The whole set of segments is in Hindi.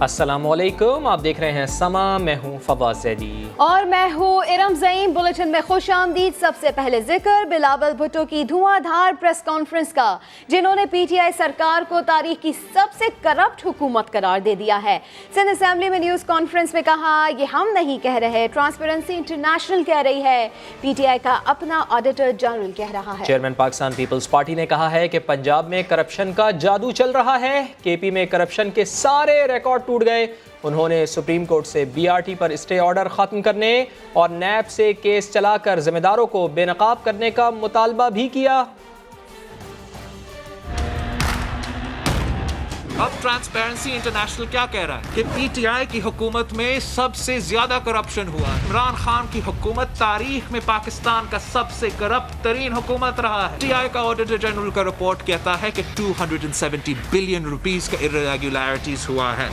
अस्सलामुअलैकुम, आप देख रहे हैं समा। मैं हूं फवाद ज़ैदी और मैं हूं इरम ज़ईन। बुलेटिन में खुश आमदीद। सबसे पहले जिक्र बिलावल भुट्टो की धुआंधार प्रेस कॉन्फ्रेंस का, जिन्होंने पीटीआई सरकार को तारीख की सबसे करप्ट हुकूमत करार दे दिया है। सिंध असेंबली में न्यूज़ कॉन्फ्रेंस में कहा, ये हम नहीं कह रहे, ट्रांसपेरेंसी इंटरनेशनल कह रही है, पीटीआई का अपना ऑडिटर जनरल कह रहा है। चेयरमैन पाकिस्तान पीपल्स पार्टी ने कहा है कि पंजाब में करप्शन का जादू चल रहा है। केपी में करप्शन के सारे रिकॉर्ड टूट गए। उन्होंने सुप्रीम कोर्ट से बीआरटी पर स्टे ऑर्डर खत्म करने और नैब से केस चलाकर जिम्मेदारों को बेनकाब करने का मुतालबा भी किया। अब ट्रांसपेरेंसी इंटरनेशनल क्या कह रहा है कि पीटीआई की हुकूमत में सबसे ज्यादा करप्शन हुआ। इमरान खान की हुकूमत तारीख में पाकिस्तान का सबसे करप्ट तरीन हुकूमत रहा है। पीटीआई का ऑडिटर जनरल का रिपोर्ट कहता है कि 270 बिलियन रुपीस का इर्रेगुलरिटीज हुआ है।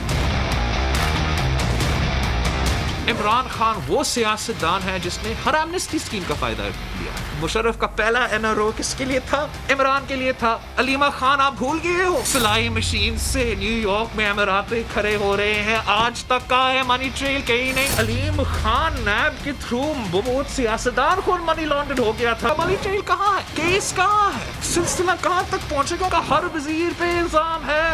इमरान खान वो सियासतदान है जिसने हर एमनेस्टी स्कीम का फायदा लिया। मुशर्रफ का पहला एनआरओ किसके लिए था? इमरान के लिए था। अलीमा खान आप भूल गए हो? सिलाई मशीन से न्यूयॉर्क में अमीराते खड़े हो रहे हैं, आज तक का है मनी ट्रेल कहीं नहीं। अलीम खान नैब के थ्रू बहुत सियासतदान खुद मनी लॉन्ड्रेड हो गया था। मनी ट्रेल कहाँ है? केस कहाँ है? सिलसिला कहाँ तक पहुंचेगा का हर वजीर पे इल्जाम है।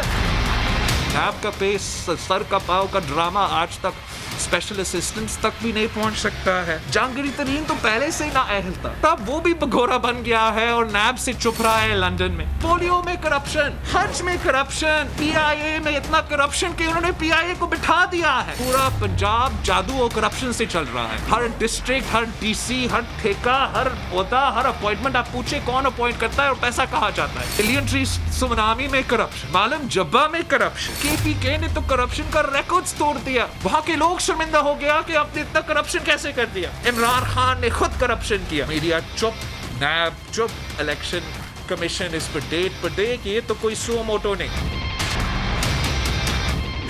नैब का पे सर का पाव का ड्रामा आज तक स्पेशल असिस्टेंट्स तक भी नहीं पहुंच सकता है। जहांगीर तरीन तो पहले से ना अहल था, तब वो भी भगोरा बन गया है और नैब से चुप रहा है लंदन में। पोलियो में करप्शन, हज में करप्शन, पीआईए में इतना करप्शन कि उन्होंने पीआईए को बिठा दिया है। पूरा पंजाब जादू और करप्शन से चल रहा है। हर डिस्ट्रिक्ट, हर डीसी, हर ठेका, हर ओहदा, हर अपॉइंटमेंट आप पूछे कौन अपॉइंट करता है और पैसा कहाँ जाता है। इलियन ट्री सुनामी में करप्शन, मालूम जब्बा में करप्शन। केपीके ने तो करप्शन का रिकॉर्ड्स तोड़ दिया। वहाँ के लोग शर्मिंदा हो गया कि आपने इतना करप्शन कैसे कर दिया। इमरान खान ने खुद करप्शन किया। मीडिया चुप, नैब चुप, इलेक्शन कमीशन इस पर डेट पर दे कि ये तो कोई सो मोटो नहीं।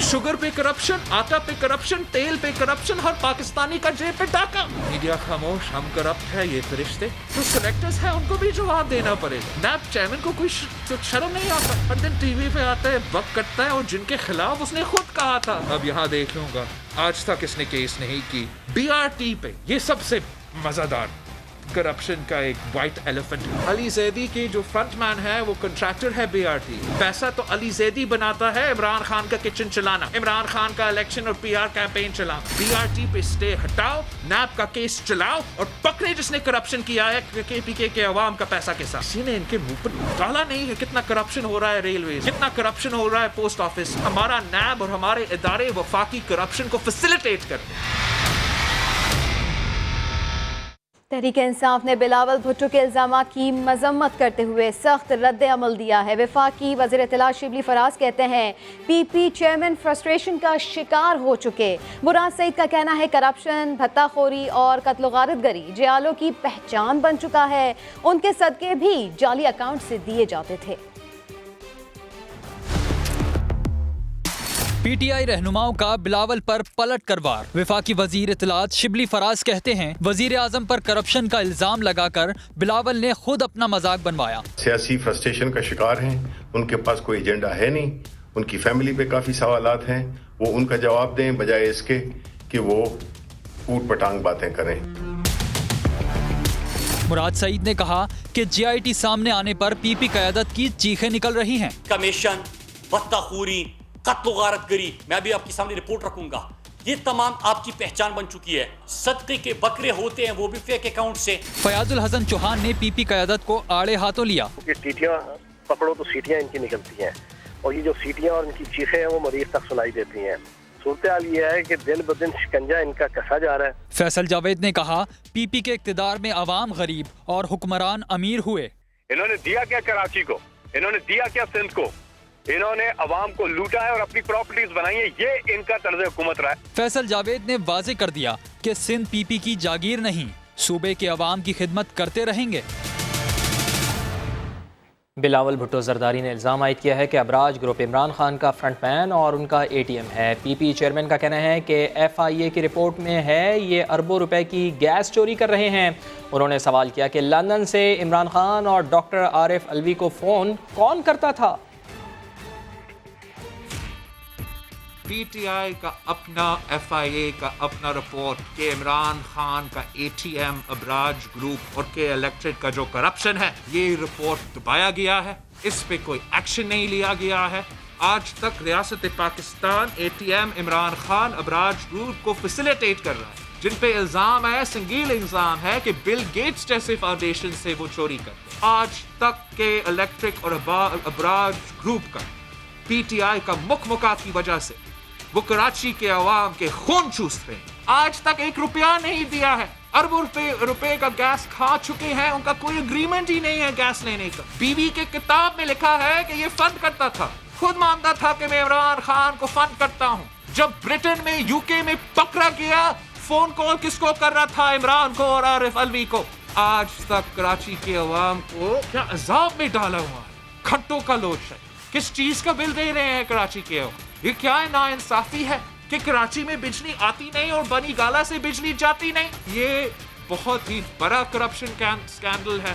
शुगर पे करप्शन, आटा पे करप्शन, तेल पे करप्शन, हर पाकिस्तानी का जेब पे डाका। मीडिया खामोश, हम करप्ट है ये फरिश्ते। जो सिलेक्टर्स है उनको भी जवाब देना पड़ेगा। नैब चेयरमैन को कोई शर्म नहीं आता? हर दिन टीवी पे आता है, बक करता है और जिनके खिलाफ उसने खुद कहा था अब यहाँ देख लूंगा, आज तक इसने केस नहीं की। बीआरटी पे ये सबसे मजेदार करप्शन का एक व्हाइट एलिफेंट। अली जैदी के जो फ्रंटमैन है वो कंट्रैक्टर है बीआरटी। पैसा तो अली जैदी बनाता है इमरान खान का किचन चलाना, इमरान खान का इलेक्शन और पीआर कैंपेन चलाना। बीआरटी पे स्टे हटाओ, नैब का केस चलाओ और पकड़े जिसने करप्शन किया है केपीके के अवाम का पैसा के साथ। किसी ने इनके मुंह पर डाला नहीं है कितना करप्शन हो रहा है रेलवे, कितना करप्शन हो रहा है पोस्ट ऑफिस। हमारा नैब और हमारे इदारे वफाकी करप्शन को फैसिलिटेट करते हैं। तहरीक इंसाफ ने बिलावल भुट्टो के इल्जामात की मजम्मत करते हुए सख्त रद्द अमल दिया है। वफाकी वज़ीर इत्तलात शिबली फराज कहते हैं पीपी चेयरमैन फ्रस्ट्रेशन का शिकार हो चुके। मुराद सईद का कहना है करप्शन, भत्ताखोरी और कत्ल गारतगरी जियालों की पहचान बन चुका है। उनके सदके भी जाली अकाउंट से दिए जाते थे। पीटीआई रहनुमाओं का बिलावल पर पलट कर वार। वफाकी वजीर इत्तलात शिबली फराज कहते हैं वजीर आजम पर करप्शन का इल्जाम लगाकर बिलावल ने खुद अपना मजाक बनवाया। सियासी फ्रस्ट्रेशन का शिकार हैं, उनके पास कोई एजेंडा है नहीं, उनकी फैमिली पे काफ़ी सवालात हैं, वो उनका जवाब दें बजाय इसके कि वो ऊट पटांग बातें करें। मुराद सईद ने कहा कि जीआईटी सामने आने पर पीपी क़यादत की चीखें निकल रही हैं। कमीशन, बत्ताखोरी, कत्ल गारतगरी, मैं भी आपके सामने रिपोर्ट रखूंगा, ये तमाम आपकी पहचान बन चुकी है। सदके के बकरे होते हैं वो भी फेक अकाउंट से। फयाजुल हसन चौहान ने पीपी क़यादत को आड़े हाथों लिया। सीटियां पकड़ो तो सीटियां इनकी निकलती हैं और ये जो सीटियां और इनकी चीखें हैं वो मरीज तक सुनाई देती हैं। सूरत हाल ये है कि दिन ब दिन शिकंजा इनका कसा जा रहा है। फैसल जावेद ने कहा पीपी के इक़्तिदार में अवाम गरीब और हुक्मरान अमीर हुए। इन्होंने दिया क्या कराची को, इन्होंने दिया क्या सिंध को, इन्होंने अवाम को लूटा है और अपनी प्रॉपर्टीज बनाई है, ये इनका तर्ज हुकूमत रहा है। फैसल जावेद ने वाजे कर दिया कि सिंध पीपी की जागीर नहीं, सूबे के अवाम की खिदमत करते रहेंगे। बिलावल भुट्टो जरदारी ने इल्ज़ाम आयद किया है कि अबराज ग्रुप इमरान खान का फ्रंटमैन और उनका एटीएम है। पीपी चेयरमैन का कहना है कि एफआईए की रिपोर्ट में है ये अरबों रुपए की गैस चोरी कर रहे हैं। उन्होंने सवाल किया कि लंदन से इमरान खान और डॉक्टर आरिफ अलवी को फ़ोन कौन करता था। पीटीआई का अपना, FIA का अपना रिपोर्ट कि इमरान खान का ATM, अबराज ग्रुप और के इलेक्ट्रिक का जो करप्शन है, ये रिपोर्ट दबाया गया है। इस पे कोई एक्शन नहीं लिया गया है। आज तक रियासत पाकिस्तान ATM, इमरान खान, अबराज ग्रुप को फैसिलिटेट कर रहा है, जिन पे इल्जाम है, संगीन इल्जाम है कि बिल गेट्स जैसे फाउंडेशन से वो चोरी करते। आज तक के इलेक्ट्रिक और अबराज ग्रुप का PTI का मुकमुका की वजह से वो कराची के अवाम के खून चूसते हैं। आज तक 1 रुपया नहीं दिया है। अरबों रुपए का गैस खा चुके हैं। उनका कोई एग्रीमेंट ही नहीं है गैस लेने का। बीवी के किताब में लिखा है कि ये फंड करता था, खुद मानता था कि मैं इमरान खान को फंड करता हूँ। जब ब्रिटेन में, UK में पकड़ा गया, फोन कॉल किसको कर रहा था? इमरान को और आरिफ अलवी को। आज तक कराची के अवाम को क्या अजाब में डाला हुआ है। घंटों का लोड शेड, किस चीज का बिल दे रहे हैं कराची के अवाम? ये क्या है, नाइंसाफी है कि कराची में बिजली आती नहीं और बनी गाला से बिजली जाती नहीं। ये बहुत ही बड़ा करप्शन स्कैंडल है।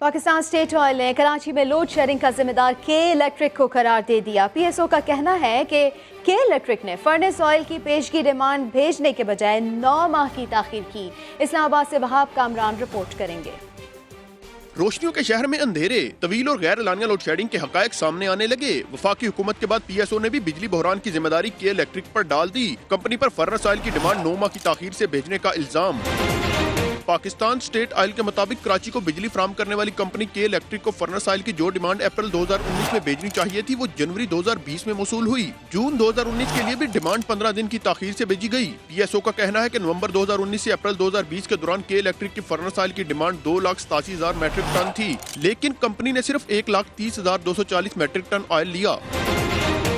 पाकिस्तान स्टेट ऑयल ने कराची में लोड शेडिंग का जिम्मेदार के इलेक्ट्रिक को करार दे दिया। PSO का कहना है कि के इलेक्ट्रिक ने फर्नेस ऑयल की पेशगी डिमांड भेजने के बजाय 9 माह की ताखीर की। इस्लामाबाद से वहाब कामरान रिपोर्ट करेंगे। रोशनियों के शहर में अंधेरे, तवील और गैर एलानिया लोड शेडिंग के हकायक सामने आने लगे। वफाकी हुकूमत के बाद PSO ने भी बिजली बहरान की जिम्मेदारी के इलेक्ट्रिक पर डाल दी। कंपनी पर फर्नेस ऑयल की डिमांड 9 माह की ताखीर से भेजने का इल्जाम। पाकिस्तान स्टेट ऑयल के मुताबिक कराची को बिजली फराम करने वाली कंपनी के इलेक्ट्रिक को फर्नेस ऑयल की जो डिमांड अप्रैल 2019 में भेजनी चाहिए थी, वो जनवरी 2020 में मौसूल हुई। जून 2019 के लिए भी डिमांड 15 दिन की ताखीर से भेजी गई। PSO का कहना है कि नवंबर 2019 से अप्रैल 2020 के दौरान के इलेक्ट्रिक की फर्नेस ऑयल की डिमांड 2,87,000 मैट्रिक टन थी, लेकिन कंपनी ने सिर्फ 1,30,240 मैट्रिक टन ऑयल लिया।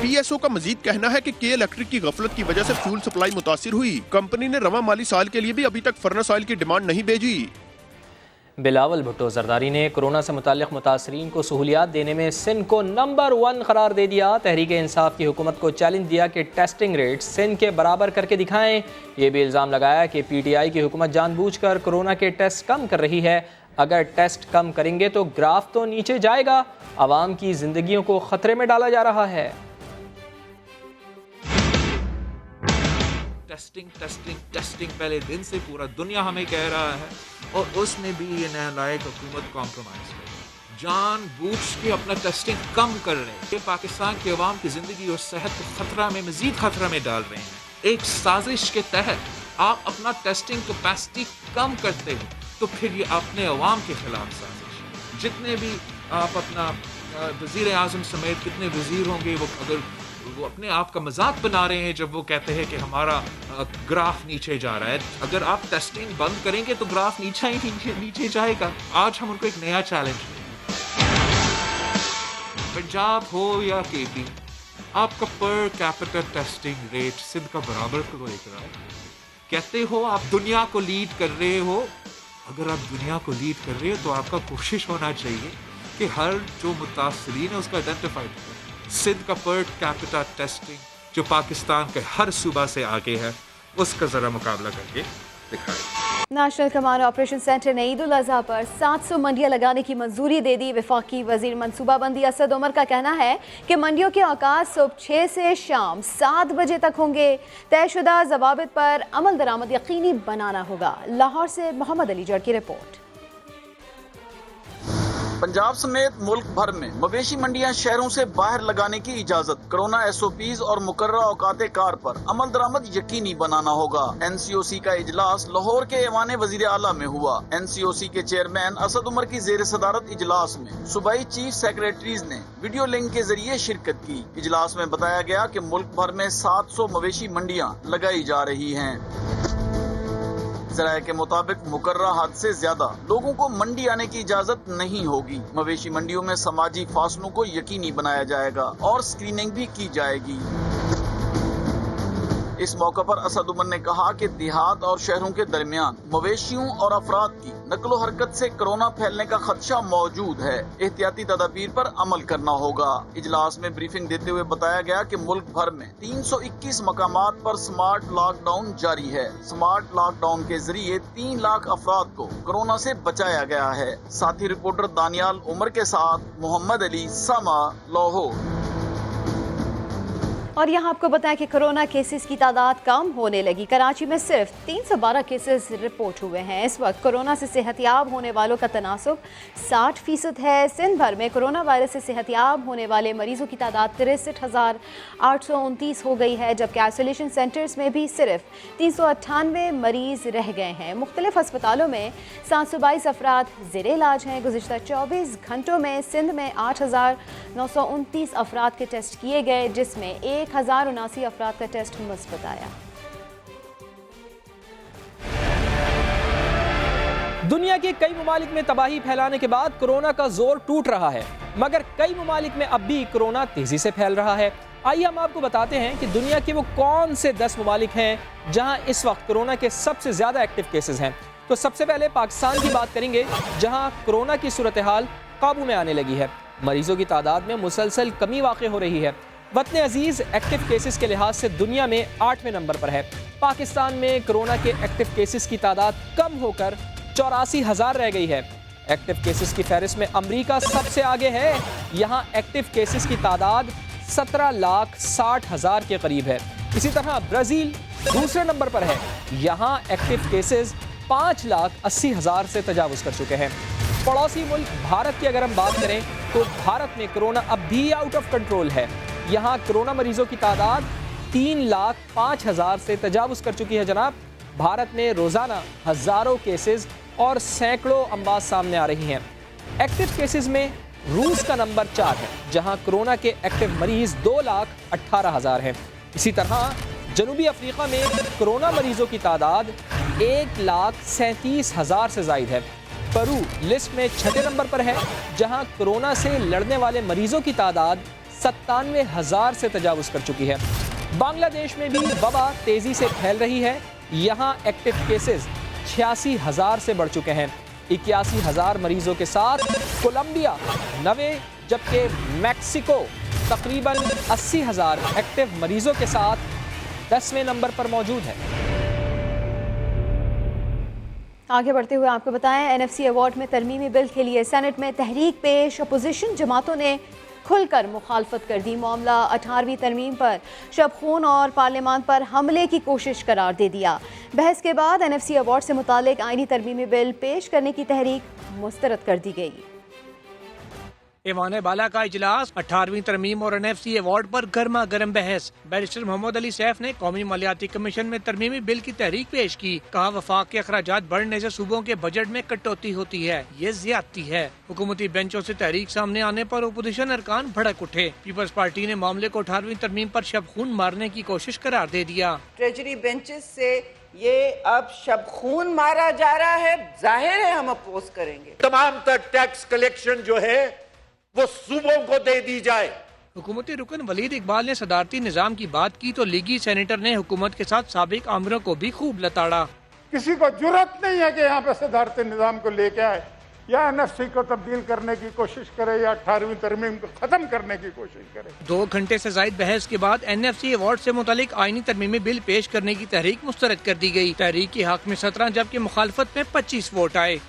PSO का मजीद कहना है कि के इलेक्ट्रिक की गफलत की वजह से फ्यूल सप्लाई मुतासिर हुई। कंपनी ने रवा माली साल के लिए भी अभी तक फर्नेस ऑयल की डिमांड नहीं भेजी। बिलावल भुट्टो जरदारी ने कोरोना से मुताल्लिक मुतासरीन को सहूलियात देने में सिंध को नंबर 1 करार दे दिया। तहरीक इंसाफ की हुकूमत को चैलेंज दिया कि टेस्टिंग रेट सिंध के बराबर करके दिखाएं। ये भी इल्ज़ाम लगाया कि PTI की हुकूमत जानबूझकर कोरोना के टेस्ट कम कर रही है। अगर टेस्ट कम करेंगे तो ग्राफ तो नीचे जाएगा। आवाम की जिंदगियों को खतरे में डाला जा रहा है। टेस्टिंग पहले दिन से पूरा दुनिया हमें कह रहा है, और उसमें भी ये नालायक हुकूमत कॉम्प्रोमाइज कर जानबूझ के अपना टेस्टिंग कम कर रहे हैं। ये पाकिस्तान के अवाम की जिंदगी और सेहत को खतरा में, मजीद खतरा में डाल रहे हैं। एक साजिश के तहत आप अपना टेस्टिंग कैपेसिटी कम करते हो, तो फिर ये अपने अवाम के खिलाफ साजिश। जितने भी आप अपना वजीर आजम समेत कितने वजीर होंगे, वो अगर वो अपने आप का मजाक बना रहे हैं जब वो कहते हैं कि हमारा ग्राफ नीचे जा रहा है। अगर आप टेस्टिंग बंद करेंगे तो ग्राफ नीचे जाएगा। आज हम उनको एक नया चैलेंज देंगे। पंजाब हो या KP, आपका per capita testing rate Sindh का बराबर को लेकर आए। कहते हो आप दुनिया को लीड कर रहे हो। अगर आप दुनिया को लीड कर रहे हो तो आपका कोशिश होना चाहिए कि हर जो मुतासरीन है उसका आइडेंटिफाई करें। सिंध का पर कैपिटा टेस्टिंग जो पाकिस्तान के हर सूबा से आगे है, उसका जरा मुकाबला करके दिखाएं। नेशनल कमांड ऑपरेशन सेंटर ने ईद उल अज़हा पर 700 मंडियां लगाने की मंजूरी दे दी। वफाकी वजीर मनसूबाबंदी असद उमर का कहना है कि मंडियों के औकात सुबह 6 से शाम 7 बजे तक होंगे। तयशुदा ज़वाबित पर अमल दरामद यकीनी बनाना होगा। लाहौर से मोहम्मद अली जड़ की रिपोर्ट। पंजाब समेत मुल्क भर में मवेशी मंडियां शहरों से बाहर लगाने की इजाजत। कोरोना SOPs और मुकर्रर औकात कार पर अमल दरामद यकीनी बनाना होगा। NCOC का इजलास लाहौर के ऐवान वजीर आला में हुआ। NCOC के चेयरमैन असद उमर की जेर सदारत इजलास में सूबाई चीफ सेक्रेटरीज ने वीडियो लिंक के जरिए शिरकत की। इजलास में बताया गया कि मुल्क भर में 700 मवेशी मंडियां लगाई जा रही हैं। ज़राए के मुताबिक मुकर्रर हद से ज्यादा लोगों को मंडी आने की इजाजत नहीं होगी। मवेशी मंडियों में समाजी फासलों को यकीनी बनाया जाएगा और स्क्रीनिंग भी की जाएगी। इस मौके पर असद उमर ने कहा कि देहात और शहरों के दरमियान मवेशियों और अफराद की नकलो हरकत से कोरोना फैलने का खदशा मौजूद है। एहतियाती तदाबीर पर अमल करना होगा। इजलास में ब्रीफिंग देते हुए बताया गया कि मुल्क भर में 321 मकामात पर स्मार्ट लॉकडाउन जारी है। स्मार्ट लॉकडाउन के जरिए 3 लाख अफराद को कोरोना से बचाया गया है। साथी रिपोर्टर दानियाल उमर के साथ मोहम्मद अली, समा, लाहौर। और यहाँ आपको बताएं कि कोरोना केसेस की तादाद कम होने लगी। कराची में सिर्फ 312 केसेस रिपोर्ट हुए हैं। इस वक्त कोरोना से सेहतियाब होने वालों का तनासुब 60% है। सिंध भर में कोरोना वायरस से सेहतियाब होने वाले मरीजों की तादाद 63,829 हो गई है, जबकि आइसोलेशन सेंटर्स में भी सिर्फ 398 मरीज रह गए हैं। मुख्तलिफ अस्पतालों में 722 अफराद ज़ेरे इलाज हैं। गुज़िश्ता 24 घंटों में सिंध में 8,929 अफराद के टेस्ट किए गए, जिसमें 1,079 अफराद का टेस्ट मुस्बत आया। दुनिया के कई ममालिक में तबाही फैलाने के बाद कोरोना का जोर टूट रहा है, मगर कई ममालिक में अब भी कोरोना तेजी से फैल रहा है। आइए हम आपको बताते हैं कि दुनिया के वो कौन से 10 ममालिक हैं जहां इस वक्त कोरोना के सबसे ज्यादा एक्टिव केसेस हैं। तो सबसे पहले पाकिस्तान की बात करेंगे, जहां कोरोना की सूरत हाल काबू में आने लगी है। मरीजों की तादाद में मुसलसल कमी वाक़ हो रही है। वतन अजीज एक्टिव केसेस के लिहाज से दुनिया में 8वें नंबर पर है। पाकिस्तान में कोरोना के एक्टिव केसेस की तादाद कम होकर 84,000 रह गई है। एक्टिव केसेस की फहरिस्त में अमेरिका सबसे आगे है। यहाँ एक्टिव केसेस की तादाद 17,60,000 के करीब है। इसी तरह ब्राज़ील दूसरे नंबर पर है। यहाँ एक्टिव केसेस 5,80,000 से तजावुज़ कर चुके हैं। पड़ोसी मुल्क भारत की अगर हम बात करें तो भारत में कोरोना अब भी आउट ऑफ कंट्रोल है। यहाँ कोरोना मरीजों की तादाद 3,05,000 से तजावुज़ कर चुकी है। जनाब, भारत में रोज़ाना हज़ारों केसेस और सैकड़ों अमवात सामने आ रही हैं। एक्टिव केसेस में रूस का नंबर 4 है, जहां कोरोना के एक्टिव मरीज 2,18,000 हैं। इसी तरह जनूबी अफ्रीका में कोरोना मरीजों की तादाद 1,37,000 से ज़ायद है। पेरू लिस्ट में 6ठे नंबर पर है, जहां कोरोना से लड़ने वाले मरीजों की तादाद 97,000 से तजावुज़ कर चुकी है। बांग्लादेश में भी वबा तेज़ी से फैल रही है। यहाँ एक्टिव केसेस 86,000 से बढ़ चुके हैं। 81,000 मरीजों के साथ कोलंबिया 90, जबकि मैक्सिको तकरीबन 80,000 एक्टिव मरीजों के साथ 10वें नंबर पर मौजूद है। आगे बढ़ते हुए आपको बताएं, NFC अवार्ड में तरमीमी बिल के लिए सेनेट में तहरीक पेश। अपोजिशन जमातों ने खुलकर मुखालफत कर दी। मामला 18वीं तरमीम पर शब खून और पार्लियामान पर हमले की कोशिश करार दे दिया। बहस के बाद NFC अवार्ड से मुतालिक आईनी तरमीमी बिल पेश करने की तहरीक मुस्तरद कर दी गई। ईवान बाला का इजलास, 18वीं तरमीम और NFC अवार्ड पर गर्मा गर्म बहस। बैरिस्टर मोहम्मद अली सैफ ने कौमी मालियाती कमीशन में तरमीमी बिल की तहरीक पेश की। कहा, वफाक के अखराजात बढ़ने से सूबों के बजट में कटौती होती है, ये ज्यादती है। हुकूमती बेंचों से तहरीक सामने आने पर अपोजिशन अरकान भड़क उठे। पीपल्स पार्टी ने मामले को 18वीं तरमीम पर शब खून मारने की कोशिश करार दे दिया। ट्रेजरी बेंचेस से ये अब शब खून मारा जा रहा है, जाहिर है हम अपोज करेंगे। तमाम तक टैक्स कलेक्शन जो है वो सूबों को दे दी जाए। हुकूमती रुकन वलीद इकबाल ने सदारती निजाम की बात की तो लीगी सेनेटर ने हुकूमत के साथ साबिक आमरों को भी खूब लताड़ा। किसी को जुर्रत नहीं है कि यहाँ पे सदारती निजाम को लेके आए या NFC को तब्दील करने की कोशिश करे या 18वीं तरमीम को खत्म करने की कोशिश करे। 2 घंटे से जायद बहस के बाद NFC अवार्ड से मुतालिक आईनी तरमीमी बिल पेश करने की तहरीक मुस्तरद कर दी गई। तहरीक के हक में 17 जबकि मुखालफत में 25 वोट आए।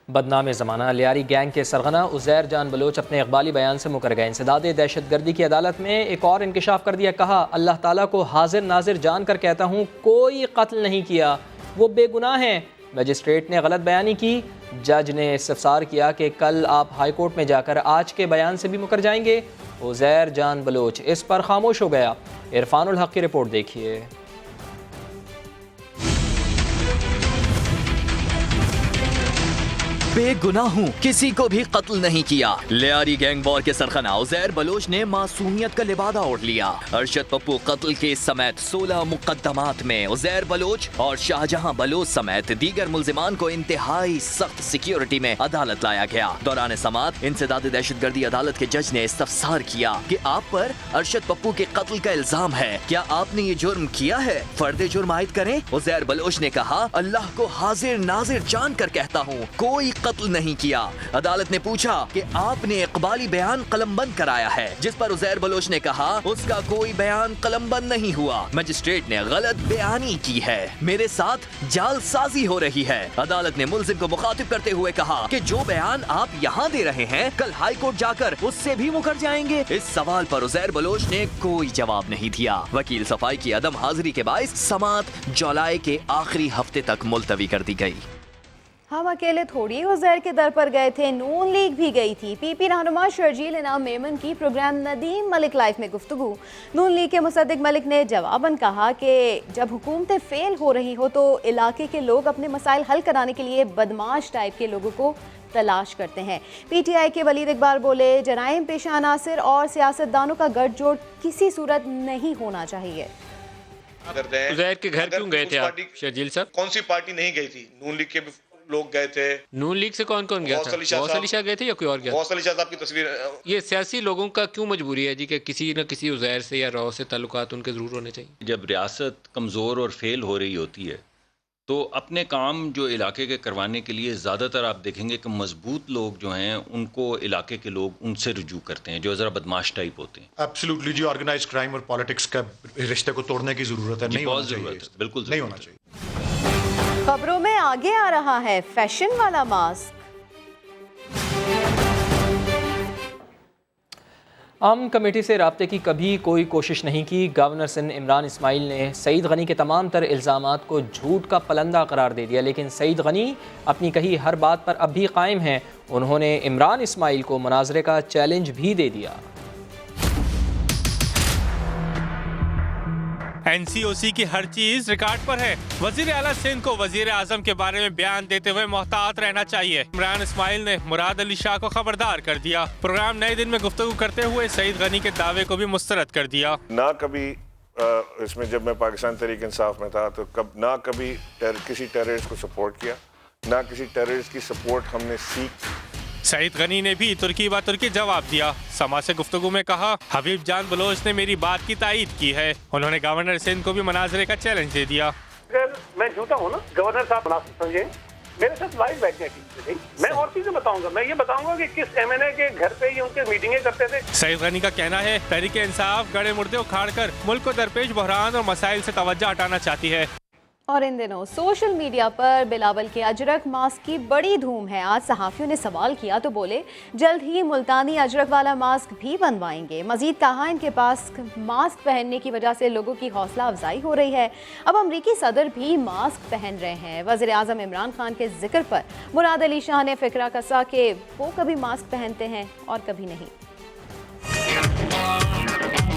बदनाम ज़माना लियारी गैंग के सरगना उज़ैर जान बलोच अपने इक़बाली बयान से मुकर गए। इंसदाद दहशतगर्दी की अदालत में एक और इंकशाफ कर दिया। कहा, अल्लाह ताला को हाजिर नाजिर जान कर कहता हूँ, कोई कत्ल नहीं किया, वो बेगुनाह हैं। मजिस्ट्रेट ने गलत बयानी की। जज ने इस्तफसार किया कि कल आप हाई कोर्ट में जाकर आज के बयान से भी मुकर जाएंगे। उज़ैर जान बलोच इस पर खामोश हो गया। इरफानुल हक की रिपोर्ट देखिए। बेगुनाह हूँ, किसी को भी कत्ल नहीं किया। लियारी गैंग वॉर के सरगना उज़ैर बलोच ने मासूमियत का लिबादा ओढ़ लिया। अरशद पप्पू कत्ल केस समेत 16 मुकदमात में उज़ैर बलोच और शाहजहां बलोच समेत दीगर मुल्जिमान को इंतहाई सख्त सिक्योरिटी में अदालत लाया गया। दौरान समाअत इंसदाद दहशतगर्दी अदालत के जज ने इस्तफसार किया कि आप पर अरशद पप्पू के कत्ल का इल्जाम है, क्या आपने ये जुर्म किया है? फर्द जुर्म आयद करें। उज़ैर बलोच ने कहा, अल्लाह को हाजिर नाजिर जान कर कहता हूँ, कोई कत्ल नहीं किया। अदालत ने पूछा कि आपने इकबाली बयान कलमबंद कराया है, जिस पर उज़ैर बलोच ने कहा उसका कोई बयान कलमबंद नहीं हुआ, मजिस्ट्रेट ने गलत बयानी की है, मेरे साथ जालसाजी हो रही है। अदालत ने मुल्जिम को मुखातिब करते हुए कहा कि जो बयान आप यहाँ दे रहे हैं कल हाई कोर्ट जाकर उससे भी मुकर जाएंगे। इस सवाल पर उज़ैर बलोच ने कोई जवाब नहीं दिया। वकील सफाई की अदम हाजिरी के बाइस समाअत जुलाई के आखिरी हफ्ते तक मुलतवी कर दी गई। हम अकेले थोड़ी उज़ैर के दर पर गए थे, नून लीग भी गई थी। पीपी रहनुमा शर्जील इनाम मेमन की प्रोग्राम नदीम मलिक लाइफ में गुफ्तगू। नून लीग के मुसद्दिक मलिक ने जवाबन कहा कि जब हुकूमतें फेल हो रही हो तो इलाके के लोग अपने मसाइल हल कराने के लिए बदमाश टाइप के लोगों को तलाश करते हैं। पीटीआई के वलीद इकबाल बोले, जराइम पेशा अनासिर और सियासतदानों का गठजोड़ किसी सूरत नहीं होना चाहिए। उज़ैर के घर क्यों गए थे आप शर्जील साहब? कौन सी पार्टी नहीं गई थी? नून लीग के भी लोग गए थे। नून लीग से कौन कौन गया था? गौस अली शाह गए थे या कोई और गया? गौस अली शाह साहब की तस्वीर। ये सियासी लोगों का क्यों मजबूरी है जी कि किसी न किसी उज़ैर से या रॉ से ताल्लुकात उनके जरूर होने चाहिए? जब रियासत कमज़ोर और फेल हो रही होती है तो अपने काम जो इलाके के करवाने के लिए ज़्यादातर आप देखेंगे कि मजबूत लोग जो हैं उनको इलाके के लोग उनसे रुजू करते हैं जो ज़रा बदमाश टाइप होते हैं। एब्सोल्युटली जी, ऑर्गेनाइज्ड क्राइम और पॉलिटिक्स का रिश्ते को तोड़ने की ज़रूरत है। नहीं बहुत ज़रूरत है, बिल्कुल नहीं होना चाहिए। खबरों में आगे आ रहा है फैशन वाला मास्क। आम कमेटी से राब्ते की कभी कोई कोशिश नहीं की। गवर्नर सिंध इमरान इस्माइल ने सईद गनी के तमाम तर इल्ज़ामात को झूठ का पलंदा करार दे दिया, लेकिन सईद गनी अपनी कही हर बात पर अब भी कायम हैं। उन्होंने इमरान इस्माइल को मुनाजरे का चैलेंज भी दे दिया। NCOC की हर चीज रिकॉर्ड पर है। वजीर आला सिंध को वजीर आजम के बारे में बयान देते हुए मोहतात रहना चाहिए। इमरान इस्माइल ने मुराद अली शाह को खबरदार कर दिया। प्रोग्राम नए दिन में गुफ्तगू करते हुए सईद गनी के दावे को भी मुस्तरद कर दिया। ना कभी इसमें जब मैं पाकिस्तान तहरीक इंसाफ में था तो ना कभी किसी टेररिस्ट को सपोर्ट किया, ना किसी टेररिस्ट की सपोर्ट हमने सीख। सईद गनी ने भी तुर्की व तुर्की जवाब दिया। समा से गुफ्तगू में कहा, हबीब जान बलोच ने मेरी बात की तायीद की है। उन्होंने गवर्नर सिंध को भी मुनाजरे का चैलेंज दे दिया। अगर मैं झूठा हूँ ना, गवर्नर साहब मुनासिब समझे, मेरे साथ लाइव बैठने की मैं और चीजें बताऊंगा। मैं ये बताऊंगा कि किस MNA के घर पे ये उनके मीटिंगें करते थे। सईद गनी का कहना है तहरीक इंसाफ गड़े मुर्दे उखाड़ कर मुल्क को दरपेश बहरान और मसाइल से तवज्जो हटाना चाहती है। और इन दिनों सोशल मीडिया पर बिलावल के अजरक मास्क की बड़ी धूम है। आज सहाफ़ियों ने सवाल किया तो बोले जल्द ही मुल्तानी अजरक वाला मास्क भी बनवाएंगे। मजीद कहा इनके पास मास्क पहनने की वजह से लोगों की हौसला अफजाई हो रही है। अब अमरीकी सदर भी मास्क पहन रहे हैं। वज़ीर आज़म इमरान खान के जिक्र पर मुराद अली शाह ने फिक्रा कसा कि वो कभी मास्क पहनते हैं और कभी नहीं।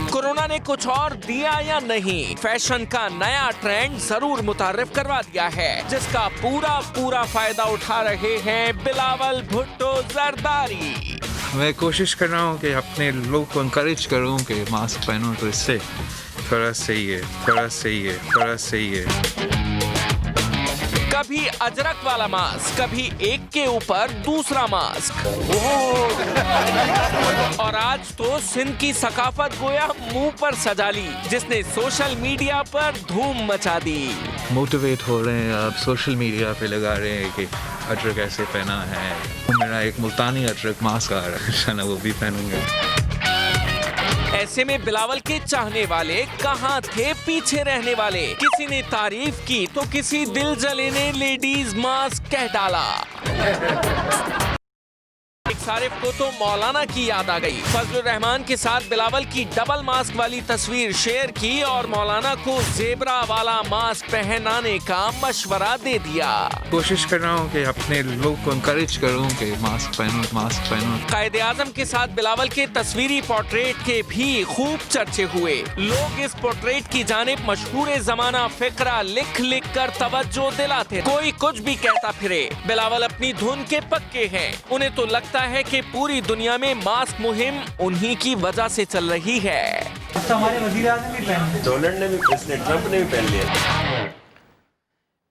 कोरोना ने कुछ और दिया या नहीं, फैशन का नया ट्रेंड जरूर मुतारिफ करवा दिया है, जिसका पूरा फायदा उठा रहे हैं बिलावल भुट्टो जरदारी। मैं कोशिश कर रहा हूँ कि अपने लोग को इनकरेज करूँ कि मास्क पहनो, तो इससे थोड़ा सही है। कभी अजरक वाला मास्क, कभी एक के ऊपर दूसरा मास्क, और आज तो सिंध की सकाफत गोया मुंह पर सजा ली, जिसने सोशल मीडिया पर धूम मचा दी। मोटिवेट हो रहे हैं, अब सोशल मीडिया पे लगा रहे हैं कि अजरक ऐसे पहना है। मेरा एक मुल्तानी अजरक मास्क आ रहा है, वो भी पहनूंगा। ऐसे में बिलावल के चाहने वाले कहाँ थे पीछे रहने वाले? किसी ने तारीफ की तो किसी दिल जले ने लेडीज मास्क कह डाला। एक सारिफ को तो मौलाना की याद आ गई। फजलुर रहमान के साथ बिलावल की डबल मास्क वाली तस्वीर शेयर की और मौलाना को जेबरा वाला मास्क पहनाने का मशवरा दे दिया। कोशिश कर रहा हूँ कि अपने लोग को इनकरेज करूँ कि मास्क पहनो। कायदे आजम के साथ बिलावल के तस्वीरी पोर्ट्रेट के भी खूब चर्चे हुए। लोग इस पोर्ट्रेट की जानिब मशहूर जमाना फिक्रा लिख लिख कर तवज्जो दिलाते। कोई कुछ भी कहता फिरे, बिलावल अपनी धुन के पक्के हैं। उन्हें तो लगता है कि पूरी दुनिया में मास्क मुहिम उन्हीं की वजह से चल रही है। हमारे वज़ीर आज़म भी पहन, डोनाल्ड ने भी, प्रेसिडेंट ट्रंप ने भी पहन लिया।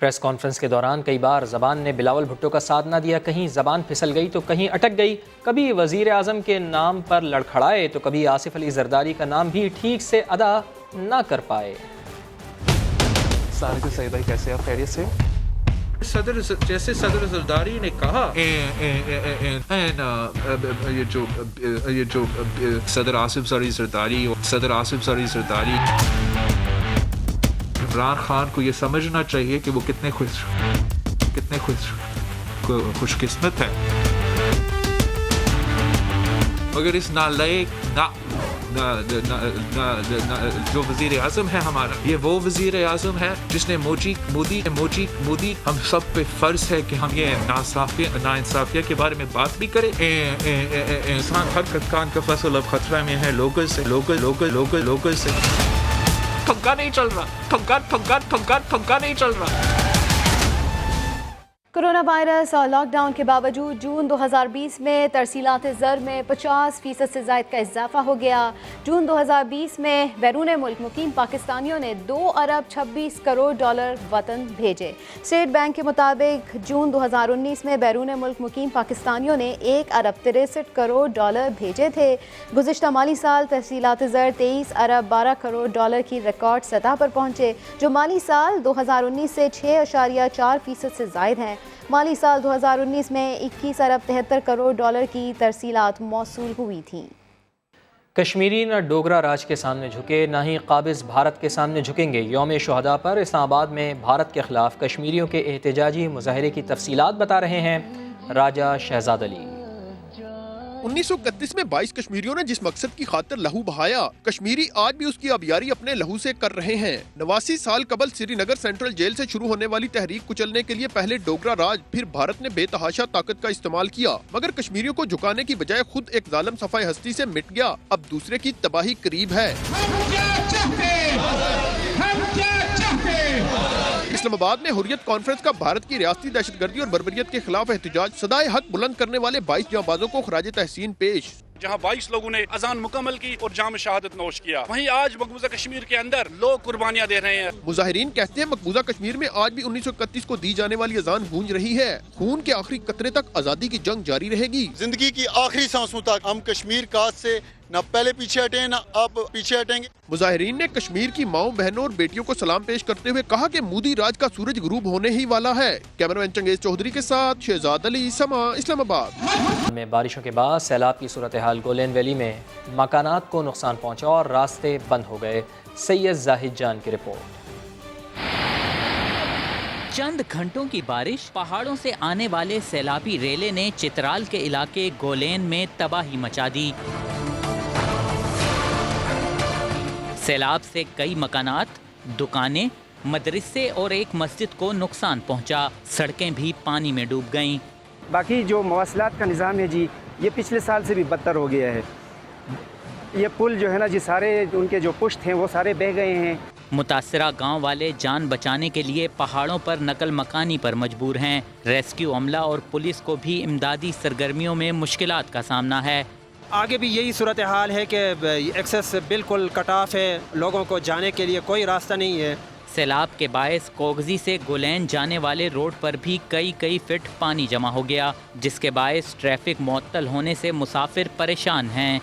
प्रेस कॉन्फ्रेंस के दौरान कई बार ज़बान ने बिलावल भुट्टो का साथ न दिया। कहीं ज़बान फिसल गई तो कहीं अटक गई। कभी वज़ीर आज़म के नाम पर लड़खड़ाए तो कभी आसिफ अली जरदारी का नाम भी ठीक से अदा न कर पाए। सईद भाई कैसे आप? खैरियत से? सदर जरदारी ने कहा ये जो सदर आसिफ जरदारी इमरान खान को ये समझना चाहिए कि वो कितने खुशकिस्मत है। मगर इस नालायक जो वजीर आजम है हमारा, ये वो वजीर आजम है जिसने मोदी हम सब पे फर्ज है कि हम ये नाइंसाफिया के बारे में बात भी करें। इंसान हर कान का फसल अब खतरा में है लोगों से। ठुमका नहीं चल रहा, ठुमका नहीं चल रहा। कोरोना वायरस और लॉकडाउन के बावजूद जून 2020 में तरसीलात ज़र में 50% से ज़ायद का इजाफा हो गया। जून 2020 में बैरून मुल्क मुकीम पाकिस्तानियों ने $2 अरब 26 करोड़ वतन भेजे। स्टेट बैंक के मुताबिक जून 2019 में बैरून मुल्क मुकीम पाकिस्तानियों ने $1 अरब 63 करोड़ भेजे थे। गुज़िश्ता माली साल तरसीलात ज़र $23 अरब 12 करोड़ की रिकॉर्ड सतह पर पहुँचे, जो माली साल 2019 से 6.4% से ज़ायद हैं। माली साल 2019 में $21 अरब 73 करोड़ की तरसीलात मौसूल हुई थीं। कश्मीरी न डोगरा राज के सामने झुके, न ही काबिज़ भारत के सामने झुकेंगे। यौम शुहदा पर इस्लामाबाद में भारत के खिलाफ कश्मीरियों के एहतजाजी मुजाहरे की तफसीलात बता रहे हैं राजा शहजाद अली। 1931 में 22 कश्मीरियों ने जिस मकसद की खातिर लहू बहाया, कश्मीरी आज भी उसकी आबियारी अपने लहू से कर रहे हैं। 89 साल कबल श्रीनगर सेंट्रल जेल से शुरू होने वाली तहरीक कुचलने के लिए पहले डोगरा राज, फिर भारत ने बेतहाशा ताकत का इस्तेमाल किया, मगर कश्मीरियों को झुकाने की बजाय खुद एक जालिम सफाई हस्ती से मिट गया। अब दूसरे की तबाही करीब है। इस्लामाबाद में हुर्रियत कॉन्फ्रेंस का भारत की रियासती दहशतगर्दी और बर्बरियत के खिलाफ एहतजाज, सदाए हक बुलंद करने वाले 22 जांबाजों को खराज तहसीन पेश। जहां 22 लोगों ने अजान मुकम्मल की और जाम शहादत नोश किया, वहीं आज मकबूजा कश्मीर के अंदर लोग कुर्बानियां दे रहे हैं। मुजाहिरीन कहते हैं मकबूजा कश्मीर में आज भी 1931 को दी जाने वाली अजान गूंज रही है। खून के आखिरी कतरे तक आजादी की जंग जारी रहेगी। जिंदगी की आखिरी सांसों तक हम कश्मीर का से न पहले पीछे हटे न अब पीछे हटेंगे। मुजाहिरीन ने कश्मीर की माओं, बहनों और बेटियों को सलाम पेश करते हुए कहा कि मोदी राज का सूरज गुरूब होने ही वाला है। कैमरामैन चंगेज चौधरी के साथ शहजाद अली, समा, इस्लामाबाद। में बारिशों के बाद सैलाब की सूरत हाल, गोलैन वैली में मकानात को नुकसान पहुंचा और रास्ते बंद हो गए। सैयद जाहिद जान की रिपोर्ट। चंद घंटों की बारिश, पहाड़ों से आने वाले सैलाबी रेले ने चित्राल के इलाके गोलैन में तबाही मचा दी। सैलाब से कई मकानात, दुकानें, मदरसे और एक मस्जिद को नुकसान पहुंचा। सड़कें भी पानी में डूब गईं। बाकी जो मवासलात का निज़ाम है जी, ये पिछले साल से भी बदतर हो गया है। ये पुल जो है ना जी, सारे उनके जो पुश्त हैं वो सारे बह गए हैं। मुतासरा गांव वाले जान बचाने के लिए पहाड़ों पर नकल मकानी पर मजबूर हैं। रेस्क्यू अमला और पुलिस को भी इमदादी सरगर्मियों में मुश्किलात का सामना है। आगे भी यही सूरत हाल है कि एक्सेस बिल्कुल कट ऑफ है, लोगों को जाने के लिए कोई रास्ता नहीं है। सैलाब के बायस कोगजी से गोलैन जाने वाले रोड पर भी कई फीट पानी जमा हो गया, जिसके बायस ट्रैफिक मुअत्तल होने से मुसाफिर परेशान हैं।